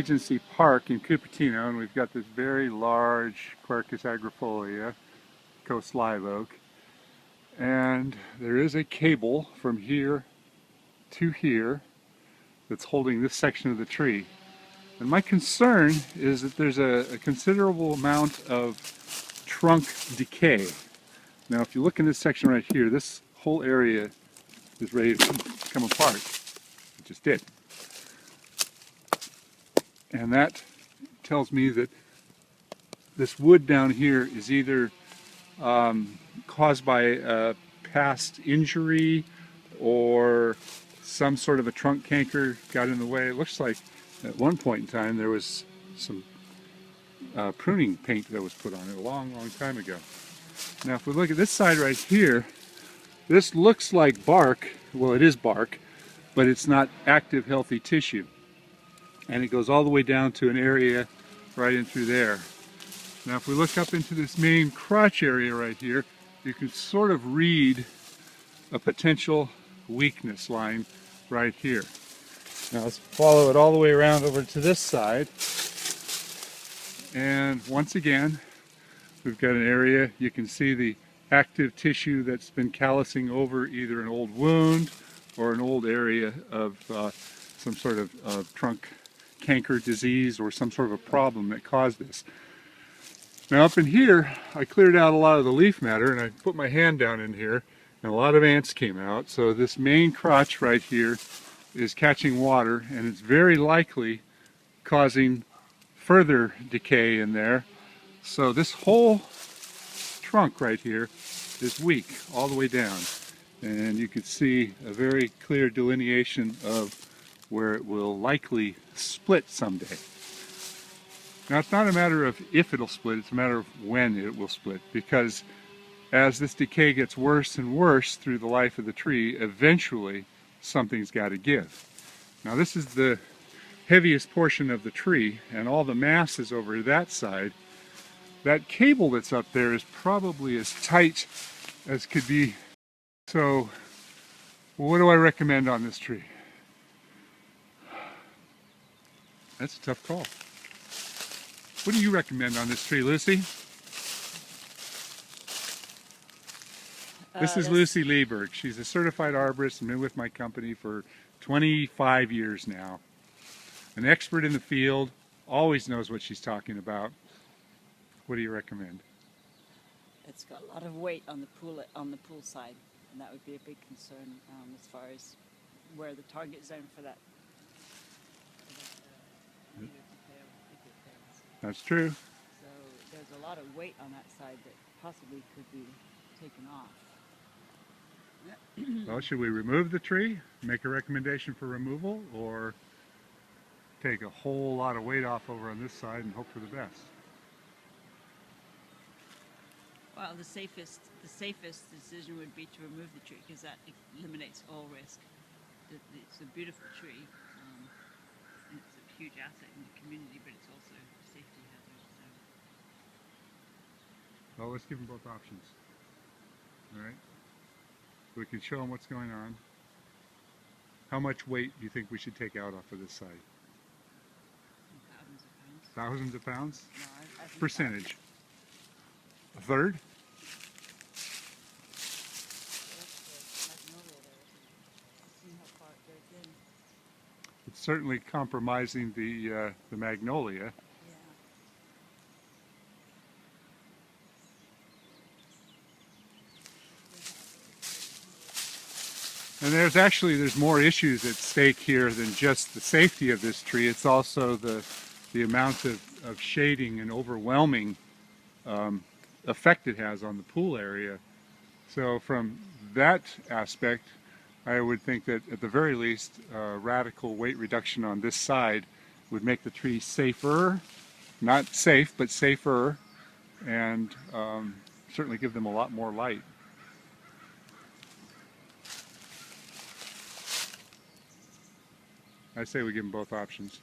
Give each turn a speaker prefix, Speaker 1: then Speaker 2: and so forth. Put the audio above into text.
Speaker 1: Regency Park in Cupertino, and we've got this very large Quercus agrifolia, coast live oak, and there is a cable from here to here that's holding this section of the tree. And my concern is that there's a considerable amount of trunk decay. Now if you look in this section right here, this whole area is ready to come apart. It just did. And that tells me that this wood down here is either caused by a past injury or some sort of a trunk canker got in the way. It looks like at one point in time there was some pruning paint that was put on it a long time ago. Now if we look at this side right here, this looks like bark. Well, it is bark, but it's not active healthy tissue. And it goes all the way down to an area right in through there. Now if we look up into this main crotch area right here, you can sort of read a potential weakness line right here. Now let's follow it all the way around over to this side. And once again, we've got an area, you can see the active tissue that's been callousing over either an old wound or an old area of some sort of trunk canker disease or some sort of a problem that caused this. Now up in here, I cleared out a lot of the leaf matter and I put my hand down in here and a lot of ants came out. So this main crotch right here is catching water and it's very likely causing further decay in there. So this whole trunk right here is weak all the way down. And you can see a very clear delineation of where it will likely split someday. Now it's not a matter of if it'll split, it's a matter of when it will split, because as this decay gets worse and worse through the life of the tree, eventually something's got to give. Now this is the heaviest portion of the tree and all the mass is over that side. That cable that's up there is probably as tight as could be. So what do I recommend on this tree? That's a tough call. What do you recommend on this tree, Lucy? This is Lucy Lieberg. She's a certified arborist and been with my company for 25 years now. An expert in the field, always knows what she's talking about. What do you recommend?
Speaker 2: It's got a lot of weight on the pool side, and that would be a big concern as far as where the target zone for that.
Speaker 1: That's true.
Speaker 2: So there's a lot of weight on that side that possibly could be taken off.
Speaker 1: Well, should we remove the tree, make a recommendation for removal, or take a whole lot of weight off over on this side and hope for the best?
Speaker 2: Well, the safest decision would be to remove the tree because that eliminates all risk. It's a beautiful tree, and it's a huge asset in the community, but it's also a safety hazard. So.
Speaker 1: Well, let's give them both options. All right. We can show them what's going on. How much weight do you think we should take out off of this side?
Speaker 2: Thousands of pounds.
Speaker 1: Thousands of pounds?
Speaker 2: No, I think
Speaker 1: percentage? A third? It's certainly compromising the magnolia. And there's more issues at stake here than just the safety of this tree. It's also the amount of shading and overwhelming effect it has on the pool area. So from that aspect, I would think that at the very least, radical weight reduction on this side would make the tree safer, not safe, but safer, and certainly give them a lot more light. I say we give them both options.